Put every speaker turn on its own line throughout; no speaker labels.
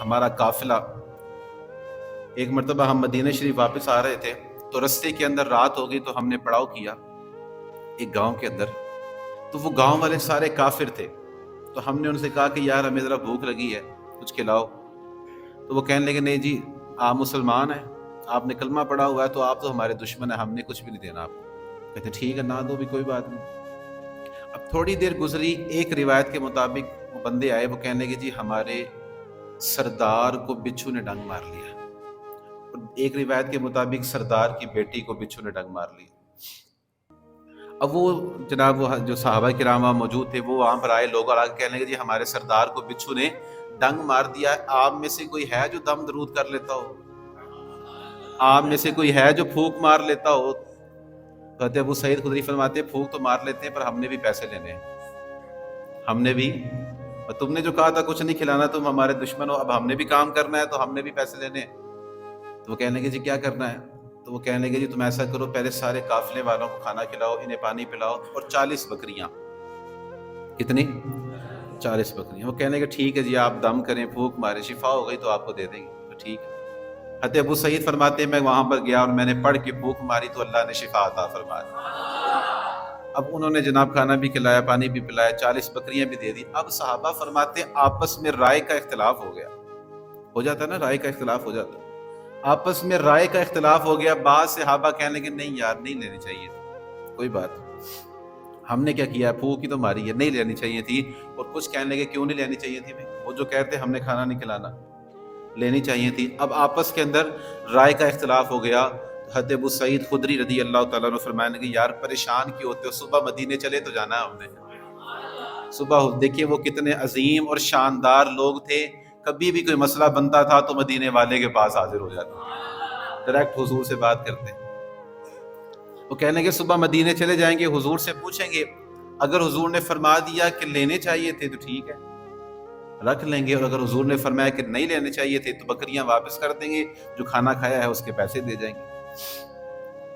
ہمارا قافلہ، ایک مرتبہ ہم مدینہ شریف واپس آ رہے تھے تو رستے کے اندر رات ہو گئی، تو ہم نے پڑاؤ کیا ایک گاؤں کے اندر. تو وہ گاؤں والے سارے کافر تھے، تو ہم نے ان سے کہا کہ یار ہمیں ذرا بھوک لگی ہے، کچھ کھلاؤ. تو وہ کہنے لگے نہیں جی آپ مسلمان ہیں، آپ نے کلمہ پڑھا ہوا ہے، تو آپ تو ہمارے دشمن ہیں، ہم نے کچھ بھی نہیں دینا آپ کو. کہتے ٹھیک ہے نہ دو بھی کوئی بات نہیں. اب تھوڑی دیر گزری، ایک روایت کے مطابق وہ بندے آئے، وہ کہنے لگے جی ہمارے سردار کو بچھو نے ڈنگ مار لیا. اور ایک روایت کے مطابق سردار کی بیٹی کو بچھو نے ڈنگ مار لیا. اب وہ جناب وہ جو صحابہ کرام وہاں موجود تھے، وہ وہاں پر آئے لوگ، اور آگے کہنے لگے جی ہمارے سردار کو بچھو نے ڈنگ مار دیا ہے، آپ میں سے کوئی ہے جو دم درود کر لیتا ہو؟ آپ میں سے کوئی ہے جو پھونک مار لیتا ہو؟ کہتے ابو سعید خدری فرماتے پھونک تو مار لیتے ہیں، پر ہم نے بھی پیسے لینے ہیں، ہم نے بھی. اور تم نے جو کہا تھا کچھ نہیں کھلانا، تم ہمارے دشمن ہو، اب ہم نے بھی کام کرنا ہے تو ہم نے بھی پیسے لینے ہیں. تو وہ کہنے لگے جی کیا کرنا ہے؟ تو وہ کہنے لگے جی تم ایسا کرو، پہلے سارے قافلے والوں کو کھانا کھلاؤ، انہیں پانی پلاؤ، اور 40 بکریاں. کتنی؟ 40 بکریاں. وہ کہنے لگے ٹھیک ہے جی آپ دم کریں، پھونک مارے، شفا ہو گئی تو آپ کو دے دیں گے. تو ٹھیک ہے. حضرت ابو سعید فرماتے ہیں میں وہاں پر گیا اور میں نے پڑھ کے پھونک ماری تو اللہ نے شفا عطا فرما دی. اب انہوں نے جناب کھانا بھی کھلایا، پانی بھی پلایا، 40 بکریاں بھی دے دی. اب صحابہ فرماتے ہیں آپس میں رائے کا اختلاف ہو گیا. ہو جاتا ہے نا، رائے کا اختلاف ہو جاتا ہے. آپس میں رائے کا اختلاف ہو گیا. بعض صحابہ کہنے لگے نہیں یار نہیں لینی چاہیے تھی، کوئی بات ہم نے کیا کیا، پھونک کی تو ماری ہے، نہیں لینی چاہیے تھی. اور کچھ کہنے لگے کیوں نہیں لینی چاہیے تھی، وہ جو کہتے ہم نے کھانا نہیں کھلانا، لینی چاہیے تھی. اب آپس کے اندر رائے کا اختلاف ہو گیا. حضرت ابو سعید خدری رضی اللہ تعالیٰ عنہ فرمانے لگے یار پریشان کیوں ہوتے ہو، صبح مدینے چلے تو جانا ہے ہم نے. صبح دیکھیے وہ کتنے عظیم اور شاندار لوگ تھے، کبھی بھی کوئی مسئلہ بنتا تھا تو مدینے والے کے پاس حاضر ہو جاتے، ڈائریکٹ حضور سے بات کرتے. وہ کہنے کہ صبح مدینے چلے جائیں گے، حضور سے پوچھیں گے، اگر حضور نے فرما دیا کہ لینے چاہیے تھے تو ٹھیک ہے رکھ لیں گے، اور اگر حضور نے فرمایا کہ نہیں لینے چاہیے تھے تو بکریاں واپس کر دیں گے، جو کھانا کھایا ہے اس کے پیسے دے جائیں گے.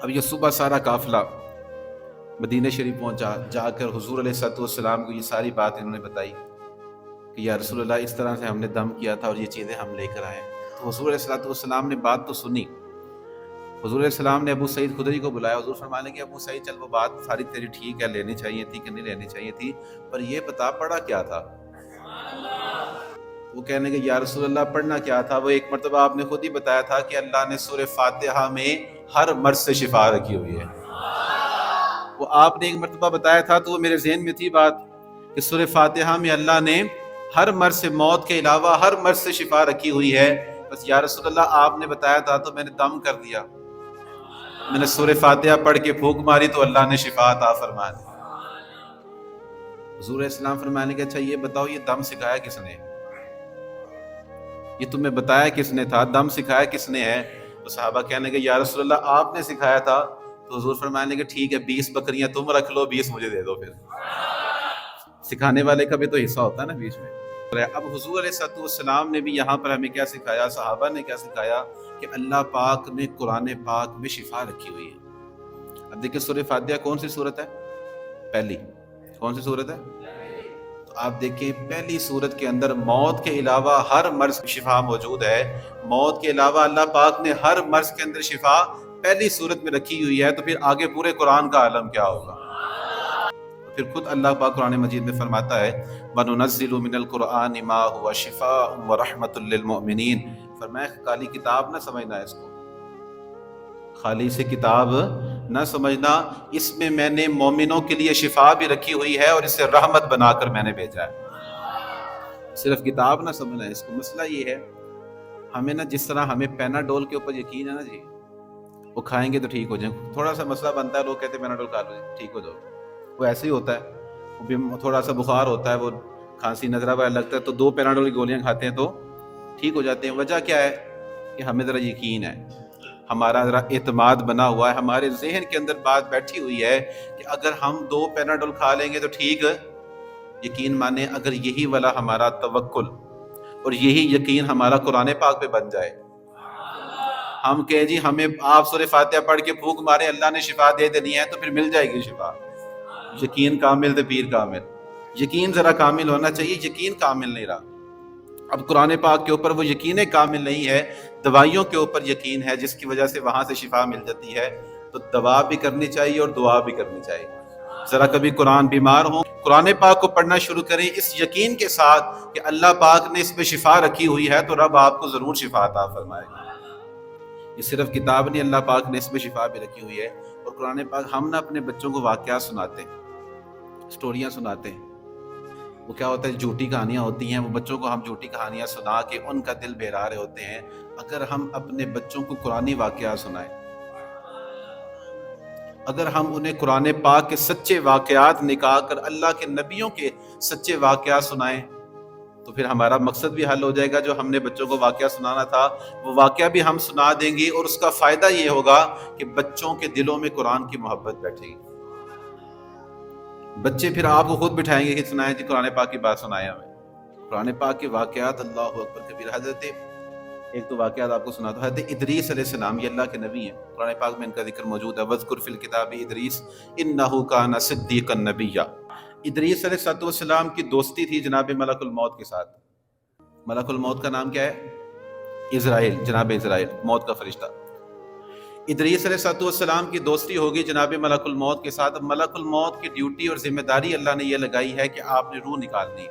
اب یہ صبح سارا قافلہ مدینہ شریف پہنچا، جا کر حضور علیہ الصلوۃ والسلام کو یہ ساری بات انہوں نے بتائی کہ یا رسول اللہ اس طرح سے ہم نے دم کیا تھا اور یہ چیزیں ہم لے کر آئے. تو حضور علیہ الصلوۃ والسلام نے بات تو سنی. حضور علیہ السلام نے ابو سعید خدری کو بلایا. حضور فرمانے کہ ابو سعید چل وہ بات ساری تیری ٹھیک ہے، لینی چاہیے تھی کہ نہیں لینی چاہیے تھی، پر یہ بتا پڑا کیا تھا. وہ کہنے کہ یا رسول اللہ پڑھنا کیا تھا؟ وہ ایک مرتبہ آپ نے خود ہی بتایا تھا کہ اللہ نے سورہ فاتحہ میں ہر مرض سے شفا رکھی ہوئی ہے. وہ آپ نے ایک مرتبہ بتایا تھا تو وہ میرے ذہن میں تھی بات کہ سورہ فاتحہ میں اللہ نے ہر مرض سے، موت کے علاوہ ہر مرض سے شفا رکھی ہوئی ہے. بس یا رسول اللہ آپ نے بتایا تھا تو میں نے دم کر دیا، میں نے سورہ فاتحہ پڑھ کے پھونک ماری تو اللہ نے شفا عطا فرما دی. حضور علیہ السلام فرمانے کہ اچھا یہ بتاؤ یہ دم سکھایا کس نے، یہ تمہیں بتایا کس نے تھا، دم سکھایا کس نے ہے؟ تو صحابہ کہنے کہ یا رسول اللہ آپ نے سکھایا تھا. تو حضور فرمانے کہ ٹھیک ہے 20 بکریاں تم رکھ لو، 20 مجھے دے دو. پھر سکھانے والے کا بھی تو حصہ ہوتا ہے نا بیچ میں. اب حضور علیہ الصلوۃ والسلام نے بھی یہاں پر ہمیں کیا سکھایا، صحابہ نے کیا سکھایا کہ اللہ پاک نے قرآن پاک میں شفا رکھی ہوئی ہے. اب دیکھیں سورہ فاتحہ کون سی سورت ہے؟ پہلی. کون سی سورت ہے؟ تو آپ دیکھیں پہلی سورت کے اندر موت کے علاوہ ہر مرض کی شفا موجود ہے. موت کے علاوہ اللہ پاک نے ہر مرض کے اندر شفا پہلی سورت میں رکھی ہوئی ہے، تو پھر آگے پورے قرآن کا عالم کیا ہوگا. پھر خود اللہ پاک قرآن مجید میں فرماتا ہے وَنُنَزِّلُ مِنَ الْقُرْآنِ مَا هُوَ شِفَاءٌ وَرَحْمَةٌ لِّلْمُؤْمِنِينَ. فرمایا کالی کتاب نہ سمجھنا اس کو، خالی سے کتاب نہ سمجھنا، اس میں نے مومنوں کے لیے شفا بھی رکھی ہوئی ہے اور اسے رحمت بنا کر میں نے بھیجا ہے. صرف کتاب نہ سمجھنا اس کو. مسئلہ یہ ہے ہمیں نا، جس طرح ہمیں پیناڈول کے اوپر یقین ہے نا جی، وہ کھائیں گے تو ٹھیک ہو جائیں. تھوڑا سا مسئلہ بنتا ہے لوگ کہتے ہیں پیناڈول کھا لو ٹھیک ہو جاؤ، وہ ایسے ہی ہوتا ہے. وہ تھوڑا سا بخار ہوتا ہے، وہ کھانسی نظرہ وغیرہ لگتا ہے تو 2 پیناڈول کی گولیاں کھاتے ہیں تو ٹھیک ہو جاتے ہیں. وجہ کیا ہے کہ ہمیں ذرا یقین ہے، ہمارا ذرا اعتماد بنا ہوا ہے، ہمارے ذہن کے اندر بات بیٹھی ہوئی ہے کہ اگر ہم 2 پیناڈول کھا لیں گے تو ٹھیک. یقین مانے اگر یہی والا ہمارا توکل اور یہی یقین ہمارا قرآن پاک پہ بن جائے، ہم کہیں جی ہمیں آپ سورہ فاتحہ پڑھ کے پھونک مارے اللہ نے شفا دے دینی ہے، تو پھر مل جائے گی شفا. یقین کامل تو پیر کامل. یقین ذرا کامل ہونا چاہیے، یقین کامل نہیں رہا. اب قرآن پاک کے اوپر وہ یقین کامل نہیں ہے، دوائیوں کے اوپر یقین ہے جس کی وجہ سے وہاں سے شفا مل جاتی ہے، تو دوا بھی کرنی چاہیے اور دعا بھی کرنی چاہیے۔ ذرا کبھی قرآن بیمار ہو، قرآن پاک کو پڑھنا شروع کریں اس یقین کے ساتھ کہ اللہ پاک نے اس پہ شفا رکھی ہوئی ہے، تو رب آپ کو ضرور شفا عطا فرمائے گا۔ یہ صرف کتاب نہیں، اللہ پاک نے اس میں شفا بھی رکھی ہوئی ہے۔ اور قرآن پاک ہم نہ اپنے بچوں کو واقعات سناتے ہیں، سٹوریاں سناتے ہیں، وہ کیا ہوتا ہے جھوٹی کہانیاں ہوتی ہیں، وہ بچوں کو ہم جھوٹی کہانیاں سنا کے ان کا دل بہلا رہے ہوتے ہیں۔ اگر ہم اپنے بچوں کو قرآنی واقعات سنائیں، اگر ہم انہیں قرآن پاک کے سچے واقعات نکال کر اللہ کے نبیوں کے سچے واقعات سنائیں، تو پھر ہمارا مقصد بھی حل ہو جائے گا۔ جو ہم نے بچوں کو واقعہ سنانا تھا وہ واقعہ بھی ہم سنا دیں گے، اور اس کا فائدہ یہ ہوگا کہ بچوں کے دلوں میں قرآن کی محبت بیٹھے گی۔ بچے پھر آپ کو خود بٹھائیں گے کہ سنائیں جی قرآن پاک کی بات سنائیں ہمیں۔ قرآن پاک کے واقعات اللہ اکبر کبیر۔ حضرت ایک تو واقعات آپ کو سنا دو، حضرت ادریس علیہ السلام، یہ اللہ کے نبی ہیں، قرآن پاک میں ان کا ذکر موجود ہے۔ وَاذْكُرْ فِي الْكِتَابِ ادریس إِنَّهُ كَانَ صِدِّيقًا نَبِيًّا۔ ادریس علیہ السلام کی دوستی تھی جناب ملک الموت کے ساتھ۔ ملک الموت کا نام کیا ہے؟ اسرائیل، جناب اسرائیل، موت کا فرشتہ۔ ادریس علیہ السلام کی دوستی ہوگی جناب ملک الموت کے ساتھ۔ ملک الموت کی ڈیوٹی اور ذمہ داری اللہ نے یہ لگائی ہے کہ آپ نے روح نکالنی۔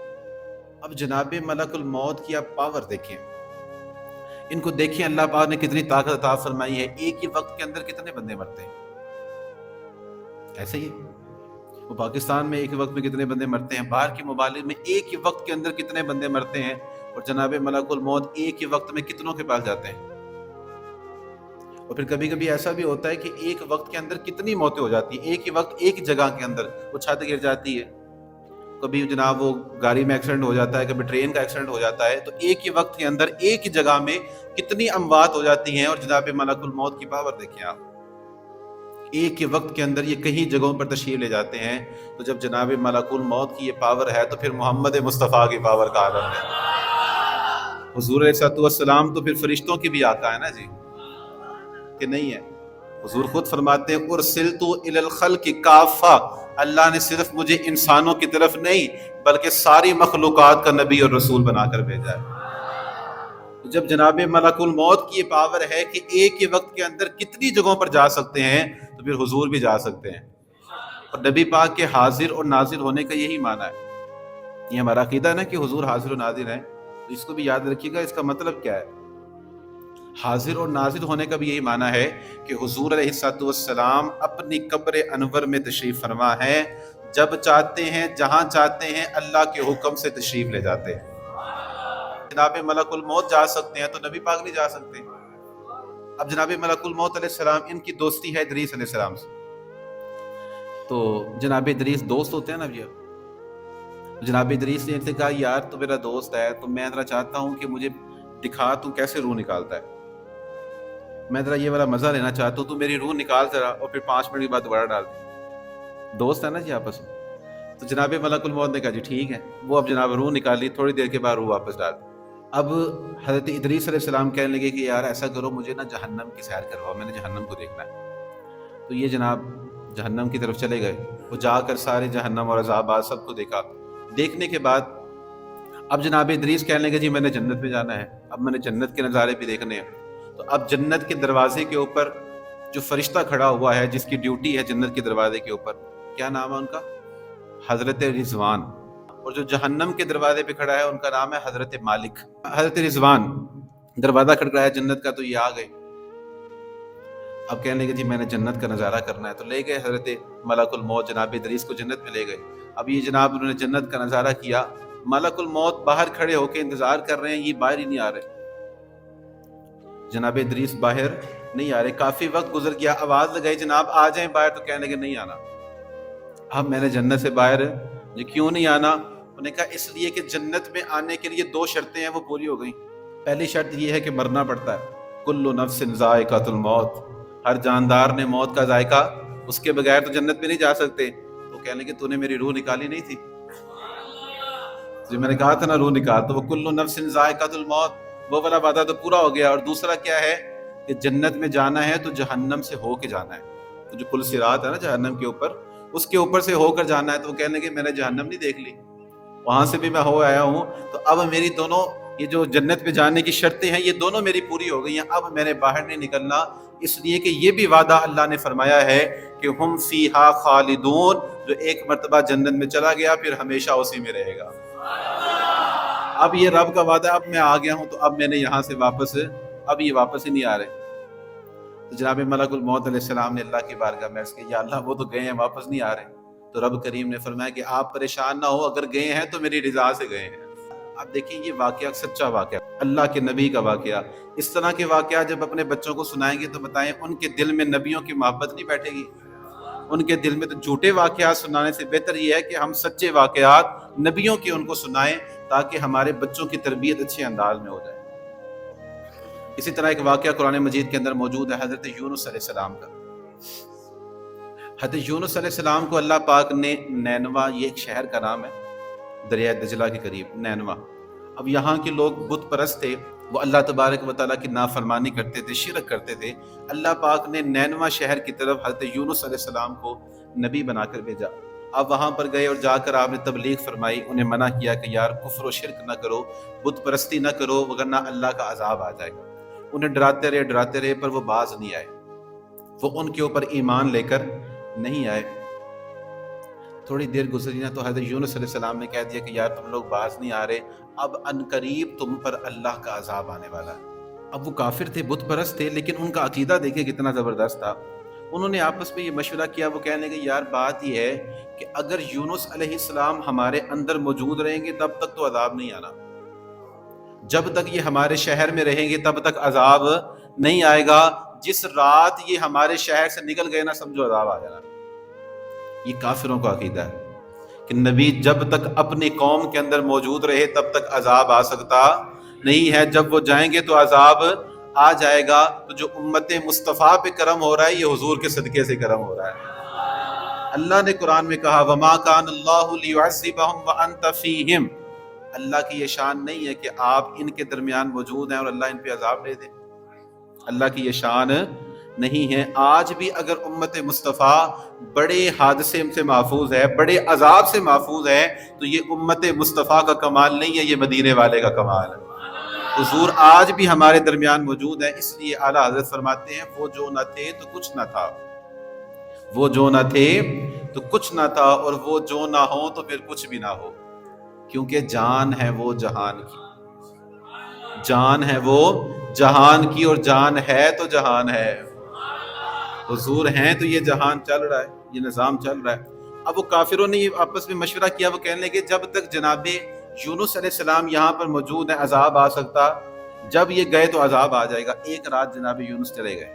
اب جناب ملک الموت کی آپ پاور دیکھیں، ان کو دیکھیں اللہ پاک نے کتنی طاقت عطا فرمائی ہے۔ ایک ہی وقت کے اندر کتنے بندے مرتے ہیں؟ ایسے ہی وہ پاکستان میں ایک ہی وقت میں کتنے بندے مرتے ہیں، باہر کے ممالک میں ایک ہی وقت کے اندر کتنے بندے مرتے ہیں، اور جناب ملک الموت ایک ہی وقت میں کتنوں کے پاس جاتے ہیں۔ اور پھر کبھی کبھی ایسا بھی ہوتا ہے کہ ایک وقت کے اندر کتنی موتیں ہو جاتی ہیں، ایک ہی وقت ایک جگہ کے اندر، وہ چھت گر جاتی ہے، کبھی جناب وہ گاڑی میں ایکسیڈنٹ ہو جاتا ہے، کبھی ٹرین کا ایکسیڈنٹ ہو جاتا ہے، تو ایک ہی وقت کے اندر ایک ہی جگہ میں کتنی اموات ہو جاتی ہیں۔ اور جناب ملک الموت کی پاور دیکھیں آپ، ایک ہی وقت کے اندر یہ کئی جگہوں پر تشریف لے جاتے ہیں۔ تو جب جناب ملک الموت کی یہ پاور ہے تو پھر محمد مصطفیٰ کی پاور کا عالم ہے۔ حضور علیہ السلام تو پھر فرشتوں کی بھی آقا ہے نا جی، کہ نہیں ہے؟ حضور خود فرماتے ہیں ارسلت الی الخلق کافہ، اللہ نے صرف مجھے انسانوں کی طرف نہیں بلکہ ساری مخلوقات کا نبی اور رسول بنا کر بھیجا ہے۔ تو جب جناب ملک الموت کی یہ پاور ہے کہ ایک ہی وقت کے اندر کتنی جگہوں پر جا سکتے ہیں، تو پھر حضور بھی جا سکتے ہیں۔ اور نبی پاک کے حاضر اور ناظر ہونے کا یہی معنی ہے۔ یہ ہمارا عقیدہ ہے نا کہ حضور حاضر و ناظر ہیں، تو اس کو بھی یاد رکھیے گا، اس کا مطلب کیا ہے؟ حاضر اور ناظر ہونے کا بھی یہی معنی ہے کہ حضور علیہ السلام اپنی قبر انور میں تشریف فرما ہے، جب چاہتے ہیں جہاں چاہتے ہیں اللہ کے حکم سے تشریف لے جاتے ہیں۔ جناب ملک الموت جا سکتے ہیں تو نبی پاک نہیں جا سکتے۔ اب جناب ملک الموت علیہ السلام، ان کی دوستی ہے ادریس علیہ السلام سے، تو جناب ادریس دوست ہوتے ہیں نا بھیا، جناب ادریس نے ان سے کہا یار تو میرا دوست ہے، تو میں ذرا چاہتا ہوں کہ مجھے دکھا تو کیسے روح نکالتا ہے، میں ذرا یہ والا مزہ لینا چاہتا ہوں، تو میری روح نکال ذرا، اور پھر 5 منٹ کے بعد دوبارہ ڈال دیں۔ دوست ہے نا جی آپس میں۔ تو جناب ملک الموت نے کہا جی ٹھیک ہے، وہ اب جناب روح نکالی، تھوڑی دیر کے بعد روح واپس ڈال دی۔ اب حضرت ادریس علیہ السلام کہنے لگے کہ یار ایسا کرو مجھے نا جہنم کی سیر کرواؤ، میں نے جہنم کو دیکھنا ہے۔ تو یہ جناب جہنم کی طرف چلے گئے، وہ جا کر سارے جہنم اور عذابات سب کو دیکھا۔ دیکھنے کے بعد اب جناب ادریس کہنے لگے جی میں نے جنت میں جانا ہے، اب میں نے جنت کے نظارے بھی دیکھنے ہیں۔ تو اب جنت کے دروازے کے اوپر جو فرشتہ کھڑا ہوا ہے جس کی ڈیوٹی ہے جنت کے دروازے کے اوپر، کیا نام ہے ان کا؟ حضرت رضوان۔ اور جو جہنم کے دروازے پہ کھڑا ہے ان کا نام ہے حضرت مالک۔ حضرت رضوان دروازہ کھڑکایا جنت کا، تو یہ آ گئے۔ اب کہنے لگے جی میں نے جنت کا نظارہ کرنا ہے، تو لے گئے حضرت ملک الموت جناب ادریس کو جنت میں لے گئے۔ اب یہ جناب انہوں نے جنت کا نظارہ کیا، ملک الموت باہر کھڑے ہو کے انتظار کر رہے ہیں، یہ باہر ہی نہیں آ رہے۔ جناب ادریس باہر نہیں آ رہے، کافی وقت گزر گیا، آواز لگائی جناب آ جائیں باہر، تو کہنے لگے نہیں آنا۔ اب میں نے جنت سے باہر جی کیوں نہیں آنا؟ انہوں نے کہا اس لیے کہ جنت میں آنے کے لیے 2 شرطیں ہیں، وہ پوری ہو گئیں۔ پہلی شرط یہ ہے کہ مرنا پڑتا ہے، کل نفس ذائقۃ الموت، ہر جاندار نے موت کا ذائقہ، اس کے بغیر تو جنت میں نہیں جا سکتے۔ تو کہنے لگے تو نے میری روح نکالی نہیں تھی؟ جو میں نے کہا تھا نا روح نکال، تو وہ کل نفس ذائقۃ الموت، وہ والا وعدہ تو پورا ہو گیا۔ اور دوسرا کیا ہے کہ جنت میں جانا ہے تو جہنم سے ہو کے جانا ہے، تو جو پل صراط ہے نا جہنم کے اوپر، اس کے اوپر سے ہو کر جانا ہے۔ تو وہ کہنے لگے میں نے جہنم نہیں دیکھ لی، وہاں سے بھی میں ہو آیا ہوں، تو اب میری دونوں یہ جو جنت پہ جانے کی شرطیں ہیں یہ دونوں میری پوری ہو گئی ہیں، اب میں نے باہر نہیں نکلنا، اس لیے کہ یہ بھی وعدہ اللہ نے فرمایا ہے کہ ہم فیہا خالدون، جو ایک مرتبہ جنت میں چلا گیا پھر ہمیشہ اسی میں رہے گا۔ اب یہ رب کا وعدہ، اب میں آ گیا ہوں تو اب میں نے یہاں سے واپس، اب یہ واپس ہی نہیں آ رہے۔ تو جناب ملک الموت علیہ السلام نے اللہ کی بارگاہ میں عرض کیا، یا اللہ وہ تو گئے ہیں واپس نہیں آ رہے۔ تو رب کریم نے فرمایا کہ آپ پریشان نہ ہو، اگر گئے ہیں تو میری رضا سے گئے ہیں۔ اب دیکھیں یہ واقعہ سچا واقعہ، اللہ کے نبی کا واقعہ۔ اس طرح کے واقعات جب اپنے بچوں کو سنائیں گے تو بتائیں ان کے دل میں نبیوں کی محبت نہیں بیٹھے گی؟ ان کے دل میں تو جھوٹے واقعات سنانے سے بہتر یہ ہے کہ ہم سچے واقعات نبیوں کے ان کو سنائیں تاکہ ہمارے بچوں کی تربیت اچھے انداز میں ہو جائے۔ اسی طرح ایک واقعہ قرآن مجید کے اندر موجود ہے حضرت یونس علیہ السلام کا۔ حضرت یونس علیہ السلام کو اللہ پاک نے نینوا، یہ ایک شہر کا نام ہے دریائے دجلہ کے قریب، نینوا۔ اب یہاں کے لوگ بت پرست تھے، وہ اللہ تبارک و تعالیٰ کی نافرمانی کرتے تھے، شرک کرتے تھے۔ اللہ پاک نے نینوا شہر کی طرف حضرت یونس علیہ السلام کو نبی بنا کر بھیجا۔ اب وہاں پر گئے اور جا کر آپ نے تبلیغ فرمائی، انہیں منع کیا کہ یار کفر و شرک نہ کرو، بت پرستی نہ کرو، وگرنہ اللہ کا عذاب آ جائے گا۔ انہیں ڈراتے رہے پر وہ باز نہیں آئے، وہ ان کے اوپر ایمان لے کر نہیں آئے۔ تھوڑی دیر گزری نا تو حضرت یونس علیہ السلام نے کہہ دیا کہ یار تم لوگ باز نہیں آ رہے، اب عنقریب تم پر اللہ کا عذاب آنے والا ہے۔ اب وہ کافر تھے، بت پرست تھے، لیکن ان کا عقیدہ دیکھیں کتنا زبردست تھا۔ انہوں نے آپس میں یہ مشورہ کیا، وہ کہنے لگے یار بات یہ ہے کہ اگر یونس علیہ السلام ہمارے اندر موجود رہیں گے تب تک تو عذاب نہیں آنا، جب تک یہ ہمارے شہر میں رہیں گے تب تک عذاب نہیں آئے گا، جس رات یہ ہمارے شہر سے نکل گئے نا سمجھو عذاب آ جانا۔ یہ کافروں کا عقیدہ ہے کہ نبی جب تک اپنی قوم کے اندر موجود رہے تب تک عذاب آ سکتا نہیں ہے، جب وہ جائیں گے تو عذاب آ جائے گا۔ تو جو امت مصطفیٰ پہ کرم ہو رہا ہے یہ حضور کے صدقے سے کرم ہو رہا ہے۔ اللہ نے قرآن میں کہا وَمَا كَانَ اللَّهُ لِيُعَذِّبَهُمْ وَأَنْتَ فِيهِمْ، اللہ کی یہ شان نہیں ہے کہ آپ ان کے درمیان موجود ہیں اور اللہ ان پہ عذاب دے دے، اللہ کی یہ شان نہیں ہے۔ آج بھی اگر امت مصطفیٰ بڑے حادثے سے محفوظ ہے، بڑے عذاب سے محفوظ ہے، تو یہ امت مصطفیٰ کا کمال نہیں ہے، یہ مدینے والے کا کمال ہے۔ حضور آج بھی ہمارے درمیان موجود ہے، اس لیے اعلیٰ حضرت فرماتے ہیں وہ جو نہ تھے تو کچھ نہ تھا، وہ جو نہ تھے تو کچھ نہ تھا، اور وہ جو نہ ہو تو پھر کچھ بھی نہ ہو، کیونکہ جان ہے وہ جہان کی، جان ہے وہ جہان کی، اور جان ہے تو جہان ہے۔ حضور ہیں تو یہ جہان چل رہا ہے، یہ نظام چل رہا ہے۔ اب وہ کافروں نے یہ آپس میں مشورہ کیا، وہ کہنے لگے جب تک جناب یونس علیہ السلام یہاں پر موجود ہیں عذاب آ سکتا، جب یہ گئے تو عذاب آ جائے گا۔ ایک رات جناب یونس چلے گئے،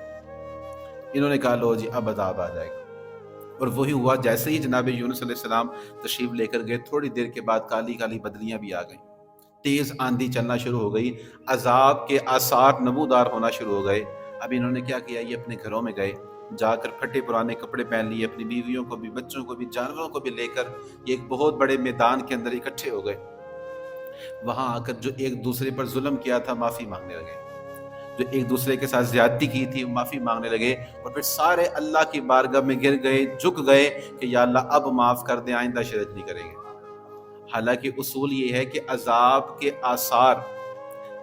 انہوں نے کہا لو جی اب عذاب آ جائے گا، اور وہی ہوا۔ جیسے ہی جناب یونس علیہ السلام تشریف لے کر گئے، تھوڑی دیر کے بعد کالی کالی بدلیاں بھی آ گئیں، تیز آندھی چلنا شروع ہو گئی، عذاب کے آثار نمودار ہونا شروع ہو گئے۔ اب انہوں نے کیا کیا، یہ اپنے گھروں میں گئے، جا کر پھٹے پرانے کپڑے پہن لیے، اپنی بیویوں کو بھی، بچوں کو بھی، جانوروں کو بھی لے کر یہ ایک بہت بڑے میدان کے اندر اکٹھے ہو گئے۔ وہاں آ کر جو ایک دوسرے پر ظلم کیا تھا معافی مانگنے لگے، جو ایک دوسرے کے ساتھ زیادتی کی تھی معافی مانگنے لگے، اور پھر سارے اللہ کی بارگاہ میں گر گئے، جھک گئے کہ یا اللہ اب معاف کر دیں، آئندہ شرک نہیں کریں گے۔ حالانکہ اصول یہ ہے کہ عذاب کے آثار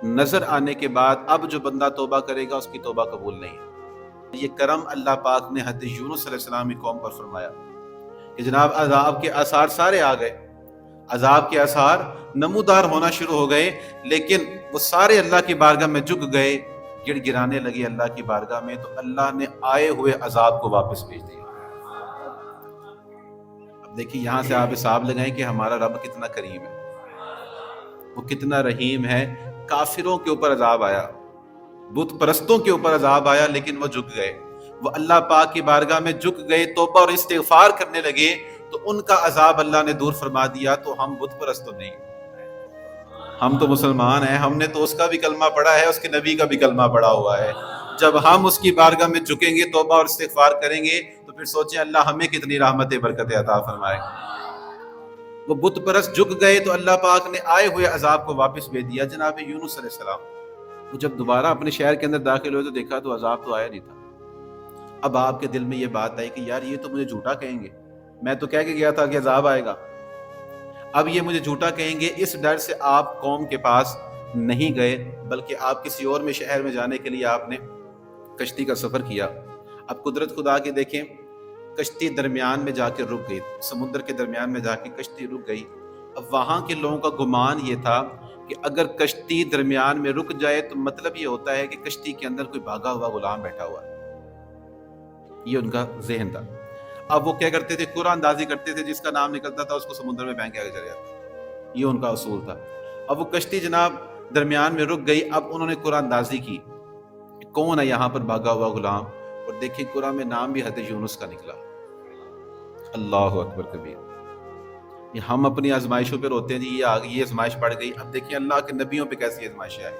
نظر آنے کے بعد اب جو بندہ توبہ کرے گا اس کی توبہ قبول نہیں ہے۔ یہ کرم اللہ پاک نے حضرت یونس علیہ السلام کی قوم پر فرمایا کہ جناب عذاب کے آثار سارے آ گئے، عذاب کے آثار نمودار ہونا شروع ہو گئے، لیکن وہ سارے اللہ کی بارگاہ میں جھک گئے، گڑ گرانے لگے اللہ کی بارگاہ میں، تو اللہ نے آئے ہوئے عذاب کو واپس بھیج دیا۔ اب دیکھیے یہاں سے آپ حساب لگائیں کہ ہمارا رب کتنا کریم ہے، وہ کتنا رحیم ہے۔ کافروں کے اوپر عذاب آیا، بت پرستوں کے اوپر عذاب آیا، لیکن وہ جھک گئے، وہ اللہ پاک کی بارگاہ میں جھک گئے، توبہ اور استغفار کرنے لگے، تو ان کا عذاب اللہ نے دور فرما دیا۔ تو ہم بت پرست تو نہیں، ہم تو مسلمان ہیں، ہم نے تو اس کا بھی کلمہ پڑھا ہے، اس کے نبی کا بھی کلمہ پڑھا ہوا ہے۔ جب ہم اس کی بارگاہ میں جھکیں گے، توبہ اور استغفار کریں گے، تو پھر سوچیں اللہ ہمیں کتنی رحمت برکت عطا فرمائے گا۔ وہ بت پرست جھک گئے تو اللہ پاک نے آئے ہوئے عذاب کو واپس بھیج دیا۔ جناب یونس علیہ السلام وہ جب دوبارہ اپنے شہر کے اندر داخل ہوئے تو دیکھا تو عذاب تو آیا نہیں تھا۔ اب آپ کے دل میں یہ بات آئی کہ یار یہ تو مجھے جھوٹا کہیں گے، میں تو کہہ کے گیا تھا کہ عذاب آئے گا، اب یہ مجھے جھوٹا کہیں گے۔ اس ڈر سے آپ قوم کے پاس نہیں گئے، بلکہ آپ کسی اور میں شہر میں جانے کے لیے آپ نے کشتی کا سفر کیا۔ اب قدرت خدا کے دیکھیں، کشتی درمیان میں جا کے رک گئی، سمندر کے درمیان میں جا کے کشتی رک گئی۔ اب وہاں کے لوگوں کا گمان یہ تھا کہ اگر کشتی درمیان میں رک جائے تو مطلب یہ ہوتا ہے کہ کشتی کے اندر کوئی بھاگا ہوا غلام بیٹھا ہوا ہے، یہ ان کا ذہن تھا۔ اب وہ کیا کرتے تھے، قرآن اندازی کرتے تھے، جس کا نام نکلتا تھا اس کو سمندر میں پھینک کے آگے چلے جاتے، یہ ان کا اصول تھا۔ اب وہ کشتی جناب درمیان میں رک گئی، اب انہوں نے قرآن اندازی کی کون ہے یہاں پر بھاگا ہوا غلام، اور دیکھیں قرآن میں نام بھی حضرت یونس کا نکلا۔ اللہ اکبر کبیر۔ یہ ہم اپنی آزمائشوں پہ روتے ہیں جی یہ آگئی، یہ آزمائش پڑ گئی، اب دیکھیں اللہ کے نبیوں پہ کیسی آزمائشیں آئی۔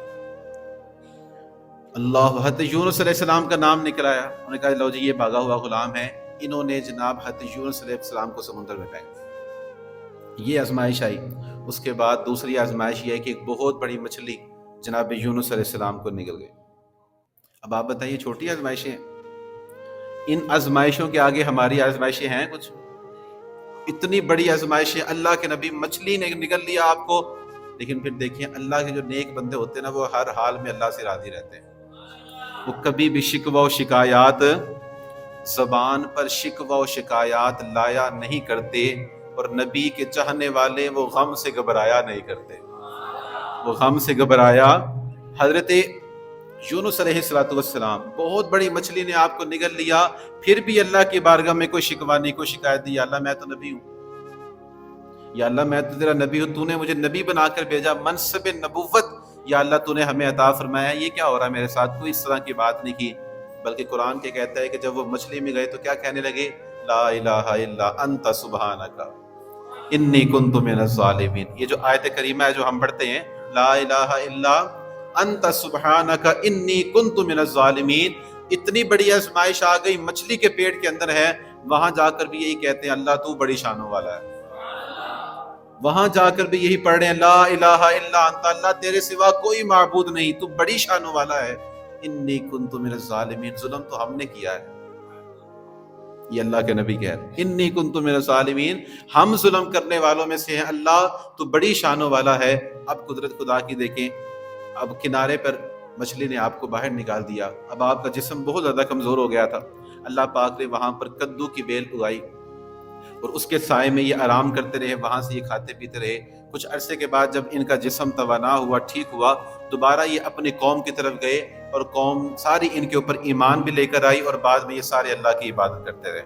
اللہ، حضرت یونس علیہ السلام کا نام نکلایا، انہوں نے کہا لو جی یہ بھاگا ہوا غلام ہے، انہوں نے جناب حضرت یونس علیہ السلام کو سمندر میں پھینک دیا، یہ آزمائش آئی۔ اس کے بعد دوسری آزمائش یہ ہے کہ ایک بہت بڑی مچھلی جناب یونس علیہ السلام کو نگل گئی۔ اب آپ بتائیے چھوٹی آزمائشیں ہیں، ان آزمائشوں کے آگے ہماری آزمائشیں ہیں کچھ؟ اتنی بڑی آزمائشیں، اللہ کے نبی مچھلی نے نگل لیا آپ کو، لیکن پھر دیکھیں اللہ کے جو نیک بندے ہوتے ہیں نا وہ ہر حال میں اللہ سے راضی رہتے ہیں، وہ کبھی بھی شکوہ و شکایات، زبان پر شکوہ و شکایات لایا نہیں کرتے، اور نبی کے چاہنے والے وہ غم سے گھبرایا نہیں کرتے، وہ غم سے گھبرایا۔ حضرت یونس علیہ السلام، بہت بڑی مچھلی نے آپ کو نگل لیا، پھر بھی اللہ کی بارگاہ میں کوئی شکوہ نہیں، کوئی شکایت نہیں، یا اللہ میں تو نبی ہوں، یا اللہ میں تو تیرا نبی ہوں، تو نے مجھے نبی بنا کر بھیجا، منصب نبوت یا اللہ تو نے ہمیں عطا فرمایا، یہ کیا ہو رہا ہے میرے ساتھ؟ کوئی اس طرح کی بات نہیں کی، بلکہ قرآن کے کہتا ہے کہ جب وہ مچھلی میں گئے تو کیا کہنے لگے؟ لا الہ الا انت سبحانک انی کنت من الظالمین۔ یہ جو آیت کریمہ ہے جو ہم پڑھتے ہیں، لا الہ الا انت سبحانک انی کنت من الظالمین، اتنی بڑی آزمائش آ گئی، مچھلی کے پیٹ کے اندر ہے، وہاں جا کر بھی یہی کہتے ہیں اللہ تو بڑی شانوں والا ہے، وہاں جا کر بھی یہی پڑھ رہے ہیں لا الہ الا انت، اللہ تیرے سوا کوئی معبود نہیں، تو بڑی شانوں والا ہے، انی کنت من الظالمین، ظلم تو ہم نے کیا ہے، یہ اللہ کے نبی کہہ رہے ہیں انی کنت من الظالمین، ہم ظلم کرنے والوں میں سے ہیں، اللہ تو بڑی شانوں والا ہے۔ اب قدرت خدا کی دیکھیں، اب کنارے پر مچھلی نے آپ کو باہر نکال دیا، اب آپ کا جسم بہت زیادہ کمزور ہو گیا تھا، اللہ پاک نے وہاں پر کدو کی بیل اگائی، اور اس کے سائے میں یہ آرام کرتے رہے، وہاں سے یہ کھاتے پیتے رہے۔ کچھ عرصے کے بعد جب ان کا جسم توانا ہوا، ٹھیک ہوا، دوبارہ یہ اپنی قوم کی طرف گئے، اور قوم ساری ان کے اوپر ایمان بھی لے کر آئی، اور بعد میں یہ سارے اللہ کی عبادت کرتے رہے۔